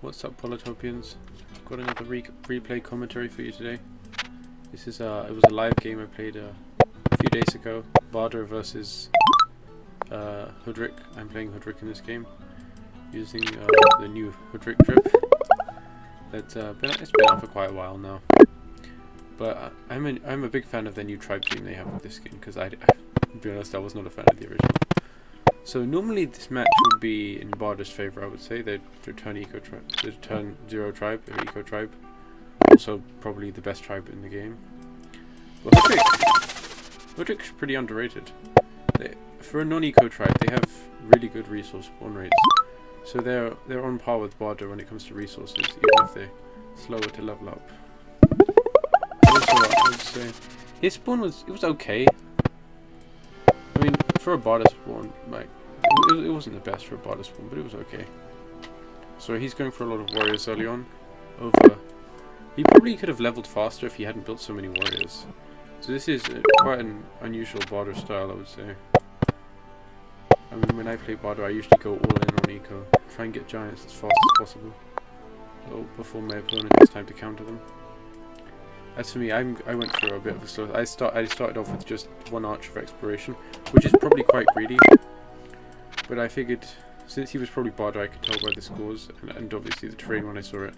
What's up, Polytopians? Got another replay commentary for you today. This is it was a live game I played a few days ago. Bardur versus Hoodrick. I'm playing Hoodrick in this game using the new Hoodrick drip. It's been out for quite a while now. But I'm a big fan of the new tribe theme they have with this game, because to be honest, I was not a fan of the original. So normally this match would be in Bardur's favour, I would say. They'd turn turn 0 tribe, or eco tribe. Also probably the best tribe in the game. But Hoodrick's pretty underrated. For a non-eco tribe, they have really good resource spawn rates. So they're on par with Bardur when it comes to resources, even if they're slower to level up. Also, I would say his spawn was okay. I mean, for a Bardur spawn, like it wasn't the best for a Bardur spawn, but it was okay. So he's going for a lot of warriors early on. He probably could have leveled faster if he hadn't built so many warriors. So this is quite an unusual Bardur style, I would say. I mean, when I play Bardur, I usually go all in on eco, try and get giants as fast as possible, so before my opponent has time to counter them. As for me, I went through a bit of a slow. I started off with just 1 archer of exploration, which is probably quite greedy. But I figured, since he was probably Bardur, I could tell by the scores and obviously the terrain when I saw it,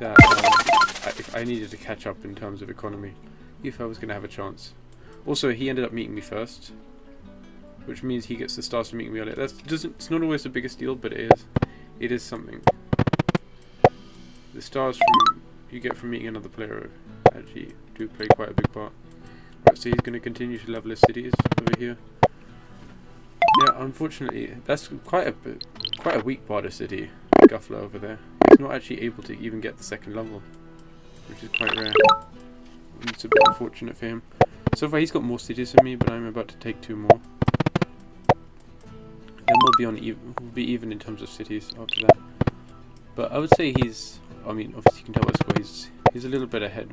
that I needed to catch up in terms of economy if I was going to have a chance. Also, he ended up meeting me first, which means he gets the stars for meeting me earlier. It's not always the biggest deal, but it is something. The stars you get from meeting another player actually do play quite a big part. Right, so he's going to continue to level his cities over here. Yeah, unfortunately, that's quite a weak Bardur city, Guffler over there. He's not actually able to even get the 2nd level, which is quite rare. It's a bit unfortunate for him. So far he's got more cities than me, but I'm about to take 2 more. Then we'll be even in terms of cities after that. But I would say I mean, obviously you can tell by the score, he's a little bit ahead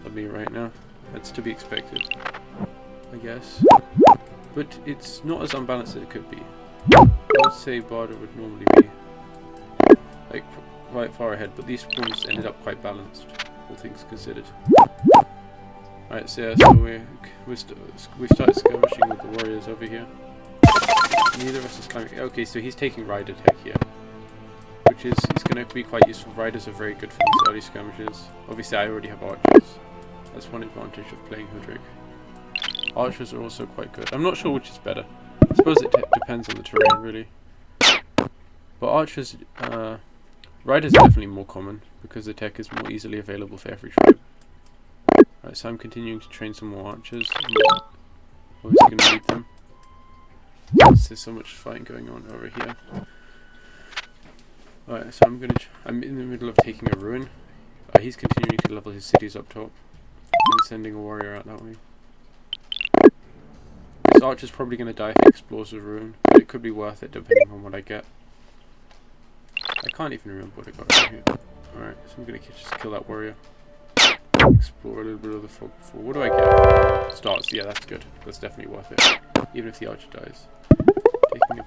of me right now. That's to be expected, I guess. But it's not as unbalanced as it could be. I would say Bardur would normally be like quite far ahead, but these spawns ended up quite balanced, all things considered. Right, so yeah, so we've started skirmishing with the warriors over here. Neither of us is climbing. Okay, so he's taking rider tech here, which is going to be quite useful. Riders are very good for these early skirmishes. Obviously, I already have archers. That's one advantage of playing Hoodrick. Archers are also quite good. I'm not sure which is better. I suppose it depends on the terrain, really. But archers, riders are definitely more common because the tech is more easily available for every tribe. Right, so I'm continuing to train some more archers. I'm obviously going to need them. There's so much fighting going on over here. Alright, so I'm in the middle of taking a ruin. He's continuing to level his cities up top and sending a warrior out that way. This archer's probably going to die if he explores the ruin, but it could be worth it depending on what I get. I can't even remember what I got over here. Alright, so I'm going to just kill that warrior. Explore a little bit of the fog before. What do I get? Stars, yeah, that's good. That's definitely worth it, even if the archer dies. Taking a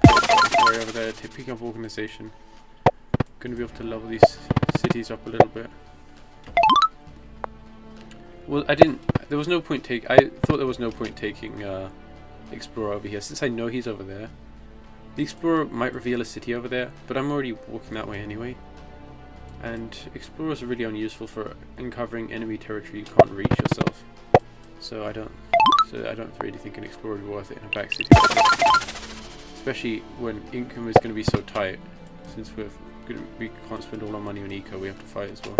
warrior over there, picking up organization. Going to be able to level these cities up a little bit. Well, there was no point I thought there was no point taking Explorer over here, since I know he's over there. The Explorer might reveal a city over there, but I'm already walking that way anyway. And Explorers are really unuseful for uncovering enemy territory you can't reach yourself. So I don't really think an Explorer would be worth it in a back city like this. Especially when income is going to be so tight, since we can't spend all our money on eco, we have to fight as well.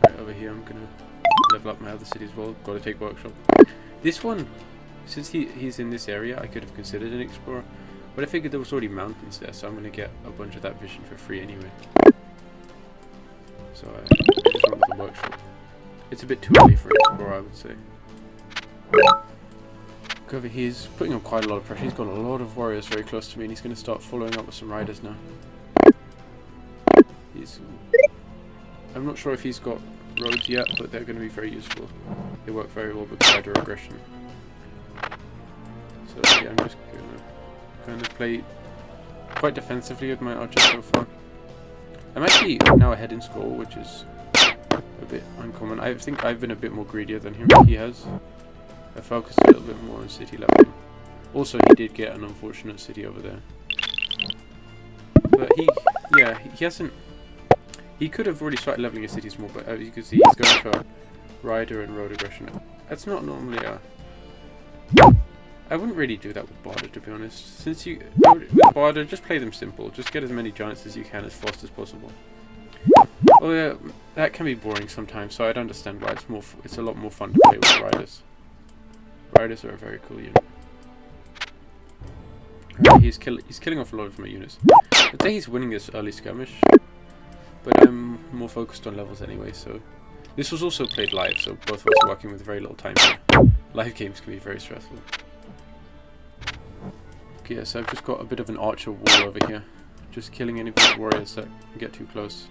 Right, over here I'm gonna level up my other city as well. Got to take workshop. This one, since he's in this area, I could have considered an explorer, but I figured there was already mountains there, so I'm gonna get a bunch of that vision for free anyway. So I just went with the workshop. It's a bit too early for an explorer, I would say. Look over here, he's putting on quite a lot of pressure. He's got a lot of warriors very close to me, and he's gonna start following up with some riders now. I'm not sure if he's got roads yet, but they're going to be very useful. They work very well with rider aggression. So yeah, I'm just going to play quite defensively with my archers so far. I'm actually now ahead in score, which is a bit uncommon. I think I've been a bit more greedier than he has. I focused a little bit more on city leveling. Also, he did get an unfortunate city over there. But he hasn't... He could have already started leveling his cities more, but as you can see, he's going for rider and road aggression. That's not normally a... I wouldn't really do that with Bardur, to be honest. Since with Bardur, just play them simple. Just get as many giants as you can as fast as possible. Well, yeah, that can be boring sometimes, so I'd understand why it's a lot more fun to play with riders. Riders are a very cool unit. Right, he's killing off a lot of my units. I'd say he's winning this early skirmish, but I'm more focused on levels anyway, so... This was also played live, so both of us are working with very little time here. Live games can be very stressful. Okay, yeah, so I've just got a bit of an archer wall over here. Just killing any of these warriors that get too close.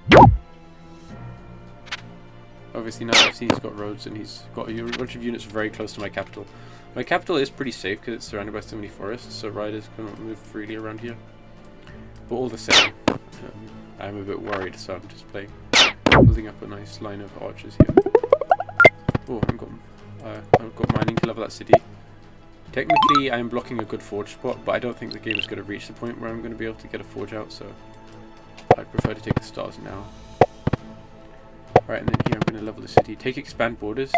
Obviously now I've seen he's got roads and he's got a bunch of units very close to my capital. My capital is pretty safe because it's surrounded by so many forests, so riders cannot move freely around here. But all the same, I'm a bit worried, so I'm just building up a nice line of archers here. Oh, I've got mining to level that city. Technically, I'm blocking a good forge spot, but I don't think the game is going to reach the point where I'm going to be able to get a forge out, so I prefer to take the stars now. Alright, and then here I'm going to level the city. Take expand borders.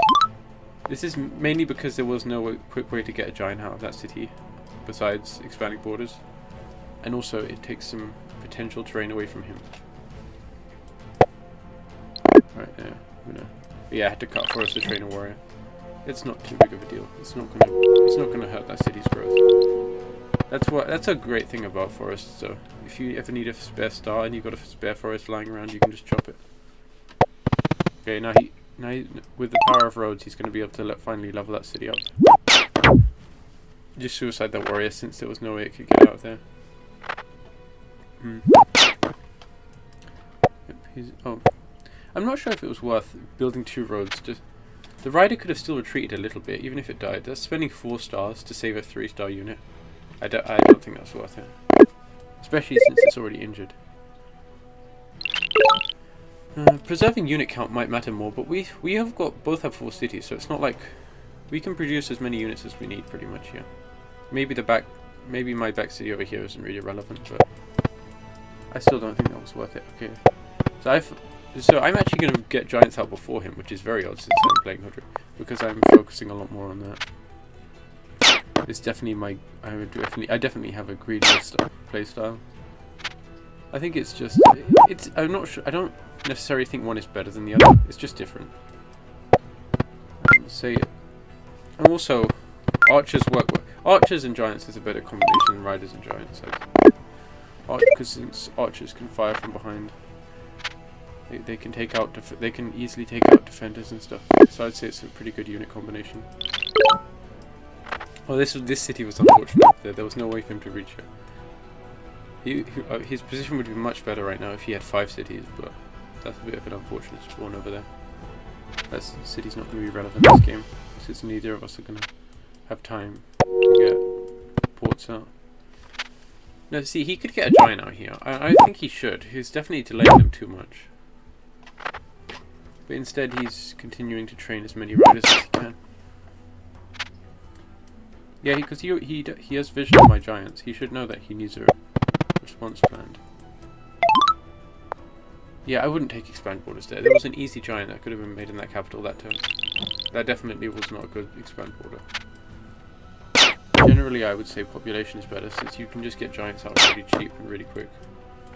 This is mainly because there was no quick way to get a giant out of that city, besides expanding borders. And also, it takes some potential terrain away from him. Right, yeah, I had to cut forest to train a warrior. It's not too big of a deal. It's not gonna hurt that city's growth. That's a great thing about forests. So if you ever need a spare star and you've got a spare forest lying around, you can just chop it. Okay, now with the power of roads, he's gonna be able to finally level that city up. Just suicide that warrior since there was no way it could get out of there. Yep, I'm not sure if it was worth building 2 roads. The rider could have still retreated a little bit, even if it died. That's spending 4 stars to save a 3-star unit. I don't think that's worth it. Especially since it's already injured. Preserving unit count might matter more, but we both have 4 cities, so it's not like we can produce as many units as we need pretty much here. Maybe my back city over here isn't really relevant, but I still don't think that was worth it. Okay, so I'm actually going to get giants out before him, which is very odd since I'm playing Hoodrick, because I'm focusing a lot more on that. It's definitely I definitely have a greedy play style. I think it's just, I'm not sure, I don't necessarily think one is better than the other, it's just different. And also, archers and giants is a better combination than riders and giants. Because since archers can fire from behind, they can easily take out defenders and stuff. So I'd say it's a pretty good unit combination. Oh, this city was unfortunate. There was no way for him to reach it. His position would be much better right now if he had 5 cities, but that's a bit of an unfortunate spawn over there. That city's not going to be relevant in this game, since neither of us are going to have time to get ports out. No, see, he could get a giant out here. I think he should. He's definitely delaying them too much. But instead he's continuing to train as many riders as he can. Yeah, because he has vision of my giants. He should know that he needs a response planned. Yeah, I wouldn't take expand borders there. There was an easy giant that could have been made in that capital that turn. That definitely was not a good expand border. Generally, I would say population is better, since you can just get giants out really cheap and really quick.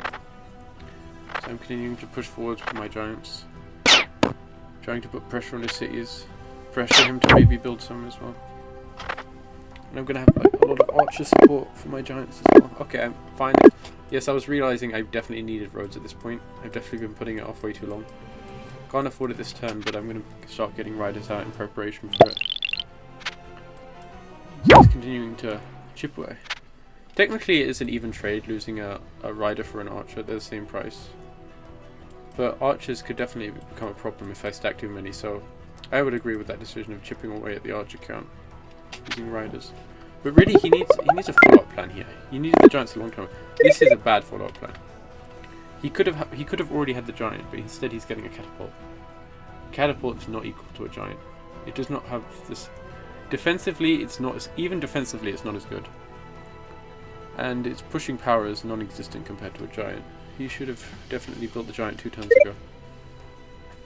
So I'm continuing to push forwards with my giants. Trying to put pressure on his cities. Pressure him to maybe build some as well. And I'm going to have a lot of archer support for my giants as well. Okay, I'm fine. Yes, I was realising I definitely needed roads at this point. I've definitely been putting it off way too long. Can't afford it this turn, but I'm going to start getting riders out in preparation for it. So he's continuing to chip away. Technically it is an even trade, losing a rider for an archer. They're the same price. But archers could definitely become a problem if I stack too many, so I would agree with that decision of chipping away at the archer count using riders. But really he needs a follow-up plan here. He needed the giants a long time. This is a bad follow-up plan. He could have already had the giant, but instead he's getting a catapult. Catapult is not equal to a giant. It does not have this. Defensively, it's not as defensively it's not as good. And its pushing power is non-existent compared to a giant. He should have definitely built the giant 2 turns ago.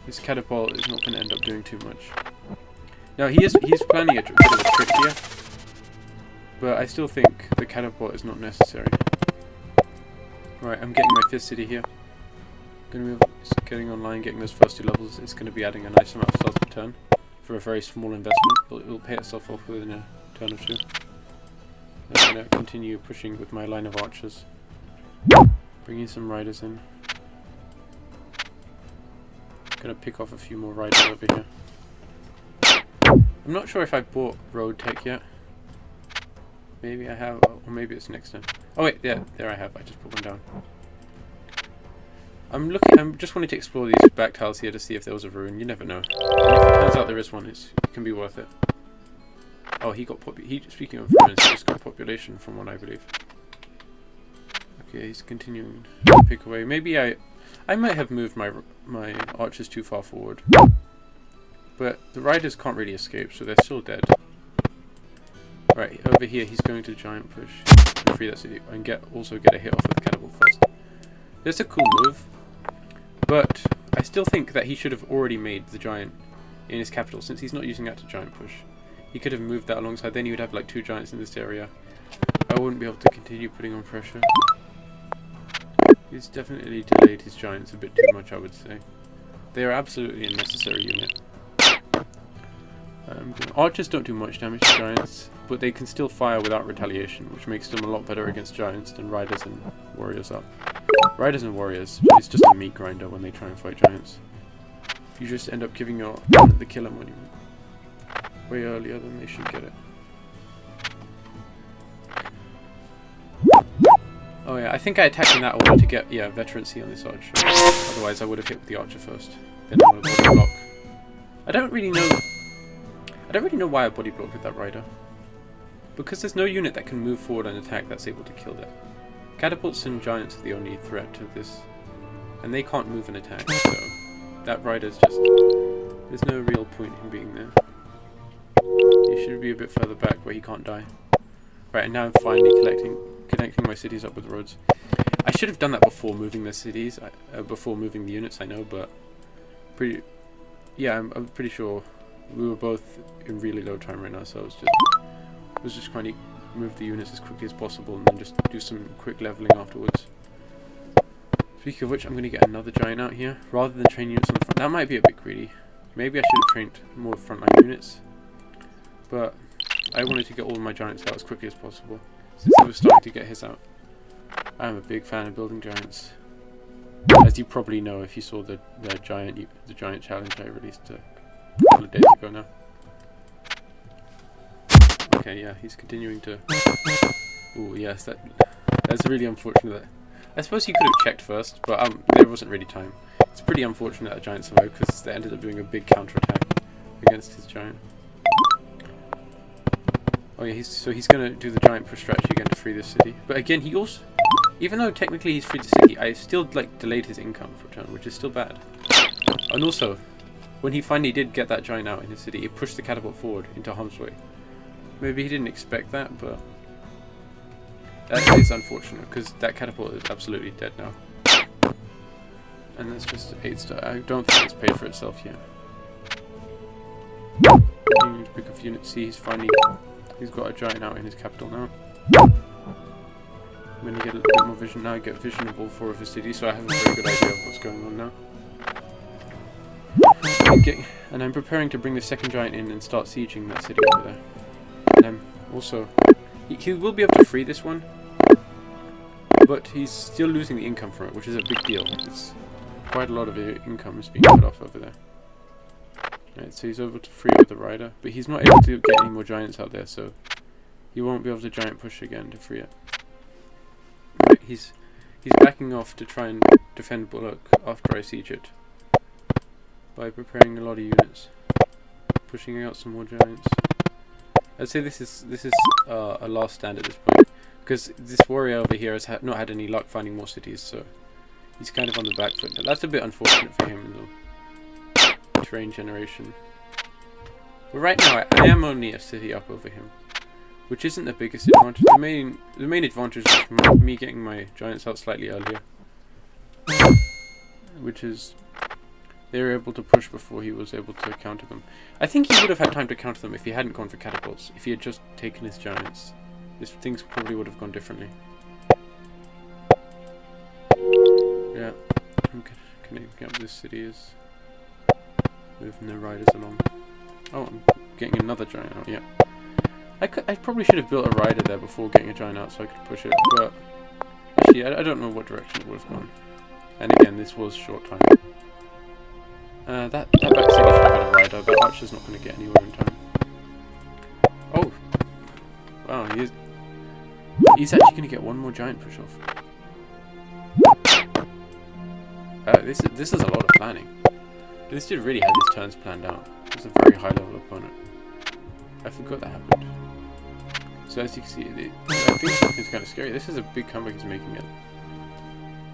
This catapult is not going to end up doing too much. Now he's planning a bit of a trick here, but I still think the catapult is not necessary. Right, I'm getting my 5th city here. Going to be getting online, getting those first 2 levels. It's going to be adding a nice amount of stars per turn for a very small investment. It will pay itself off within a turn or 2. I'm going to continue pushing with my line of archers, bringing some riders in. Going to pick off a few more riders over here. I'm not sure if I bought road tech yet. Maybe I have, or maybe it's next turn. Oh wait, yeah, there I have. I just put one down. I'm just wanting to explore these back tiles here to see if there was a ruin. You never know. And if it turns out there is one, it can be worth it. Oh, he got speaking of ruins, he just got population from one, I believe. Okay, he's continuing to pick away. Maybe I might have moved my archers too far forward. But the riders can't really escape, so they're still dead. Right, over here he's going to giant push and free that city and also get a hit off with the catapult first. That's a cool move, but I still think that he should have already made the giant in his capital, since he's not using that to giant push. He could have moved that alongside, then he would have like 2 giants in this area. I wouldn't be able to continue putting on pressure. He's definitely delayed his giants a bit too much, I would say. They are absolutely a necessary unit. Archers don't do much damage to giants, but they can still fire without retaliation, which makes them a lot better against giants than riders and warriors are. Riders and warriors, it's just a meat grinder when they try and fight giants. You just end up giving your opponent the killer monument way earlier than they should get it. Oh yeah, I think I attacked in that order to get veterancy on this archer. Otherwise I would have hit with the archer first. Then I would have body block. I don't really know why I body blocked with that rider. Because there's no unit that can move forward and attack that's able to kill that. Catapults and giants are the only threat to this. And they can't move and attack, so that rider's just... there's no real point in being there. He should be a bit further back where he can't die. Right, and now I'm finally connecting my cities up with roads. I should have done that before moving the cities, before moving the units, I know, but... I'm pretty sure we were both in really low time right now, so I was just trying to move the units as quickly as possible and then just do some quick leveling afterwards. Speaking of which, I'm going to get another giant out here, rather than train units on the front. That might be a bit greedy. Maybe I should have trained more frontline units, but I wanted to get all of my giants out as quickly as possible, since I was starting to get his out. I'm a big fan of building giants, as you probably know if you saw the giant challenge I released a couple of days ago now. Okay, yeah, he's continuing to... Ooh, yes, that's really unfortunate. I suppose he could have checked first, but there wasn't really time. It's pretty unfortunate that giant survived, because they ended up doing a big counterattack against his giant. Oh yeah, he's going to do the giant push strategy again to free this city. But again, he also... Even though technically he's freed the city, I still delayed his income for a turn, which is still bad. And also, when he finally did get that giant out in his city, he pushed the catapult forward into harm's way. Maybe he didn't expect that, but that is unfortunate, because that catapult is absolutely dead now. And that's just 8 star. I don't think it's paid for itself yet. Continuing to pick up units. See, he's got a giant out in his capital now. I'm going to get a little bit more vision now. I get vision of all 4 of his cities, so I have a very good idea of what's going on now. And I'm preparing to bring the second giant in and start sieging that city over there. And also, he will be able to free this one, but he's still losing the income from it, which is a big deal. It's quite a lot of income is being cut off over there. Right, so he's able to free with the rider, but he's not able to get any more giants out there, so he won't be able to giant push again to free it. Right, he's backing off to try and defend Bullock after I siege it by preparing a lot of units, pushing out some more giants. I'd say this is a last stand at this point, because this warrior over here has not had any luck finding more cities, so He's kind of on the back foot. That's a bit unfortunate for him in the terrain generation. But right now, I am only a city up over him, which isn't the biggest advantage. The main advantage is me getting my giants out slightly earlier, which is they were able to push before he was able to counter them. I think he would have had time to counter them if he hadn't gone for catapults. If he had just taken his giants, things probably would have gone differently. Yeah, I'm connecting up this city is moving the riders along. Oh, I'm getting another giant out, yeah. I probably should have built a rider there before getting a giant out so I could push it, but actually I don't know what direction it would have gone. And again, this was short time. That back city should have had a rider, but Archer's not going to get anywhere in time. Oh! Wow, he's actually going to get one more giant push off. This is a lot of planning. This dude really had his turns planned out. He's a very high level opponent. I forgot that happened. So as you can see, I think it's kind of scary. This is a big comeback he's making it.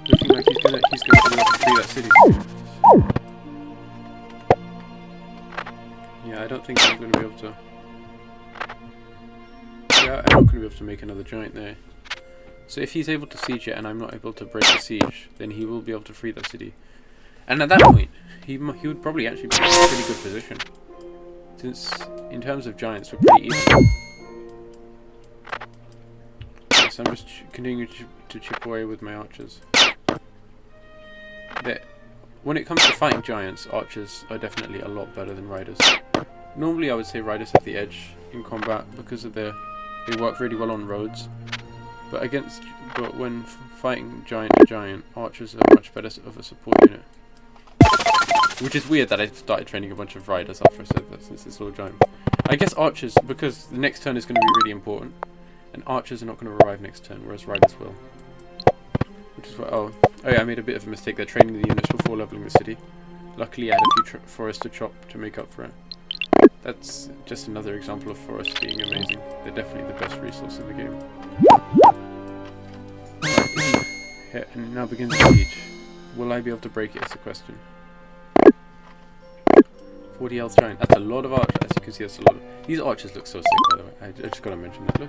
Looking like he's gonna be able to free that city. Yeah, I don't think I'm gonna be able to. Yeah, I'm not gonna be able to make another giant there. So if he's able to siege it and I'm not able to break the siege, then he will be able to free that city. And at that point, he would probably actually be in a pretty good position, since in terms of giants we're pretty even. So I'm just continuing to chip away with my archers. When it comes to fighting giants, archers are definitely a lot better than riders. Normally I would say riders have the edge in combat because of they work really well on roads. But when fighting giant to giant, archers are much better of a support unit. Which is weird that I started training a bunch of riders after I said that, since it's all giant. I guess archers, because the next turn is going to be really important, and archers are not going to arrive next turn, whereas riders will. Which is what, oh yeah, I made a bit of a mistake there, training the units before leveling the city. Luckily I had a few forests to chop to make up for it. That's just another example of forests being amazing. They're definitely the best resource in the game. Right, and now begins the siege. Will I be able to break it is the question. 40 health giant. That's a lot of archers. As you can see, that's a lot of... These archers look so sick, by the way. I just gotta mention that.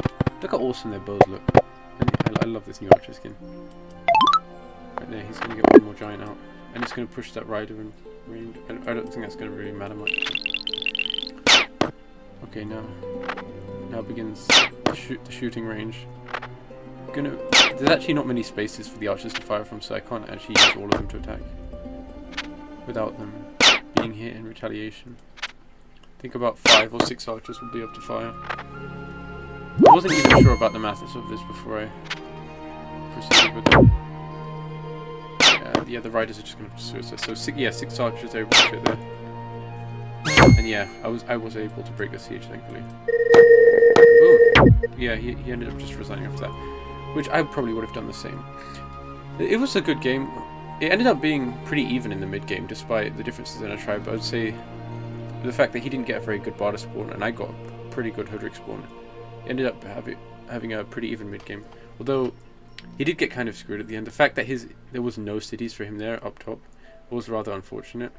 Look how awesome their bows look. And I love this new archer skin. Right there, he's gonna get one more giant out. And he's gonna push that rider in range. I don't think that's gonna really matter much. Okay, now begins the shooting range. There's actually not many spaces for the archers to fire from, so I can't actually use all of them to attack without them being hit in retaliation. I think about 5 or 6 archers will be able to fire. I wasn't even sure about the maths of this before I proceeded with it. Yeah, the riders are just going to pursue us. So 6 archers are able to fit there. And yeah, I was able to break the siege, thankfully. Boom. Yeah, he ended up just resigning after that, which I probably would have done the same. It was a good game. It ended up being pretty even in the mid game, despite the differences in our tribe. I would say the fact that he didn't get a very good Bardur spawn, and I got a pretty good Hoodrick spawn, ended up having a pretty even mid game. Although he did get kind of screwed at the end. The fact that there was no cities for him there up top was rather unfortunate.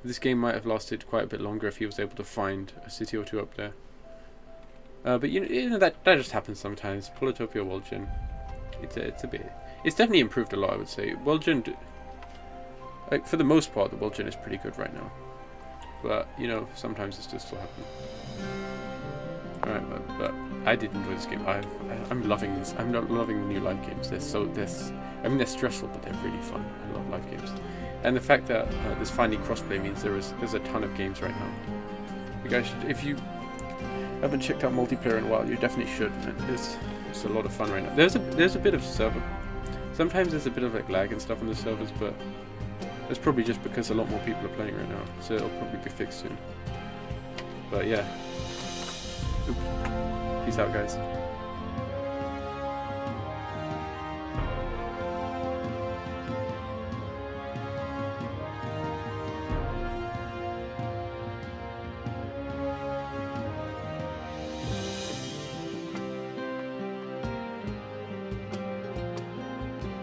This game might have lasted quite a bit longer if he was able to find a city or two up there. But you know that just happens sometimes. Polytopia World Gen, it's definitely improved a lot, I would say. World Gen, like for the most part, the World Gen is pretty good right now. But you know, sometimes this does still happen. Alright, but I did enjoy this game. I'm loving this. I'm not loving the new live games. I mean, they're stressful, but they're really fun. I love live games. And the fact that there's finally crossplay means there's a ton of games right now. You guys should, if you haven't checked out multiplayer in a while, you definitely should. It's a lot of fun right now. There's a bit of server. Sometimes there's a bit of like lag and stuff on the servers, but that's probably just because a lot more people are playing right now. So it'll probably be fixed soon. But yeah. Peace out, guys.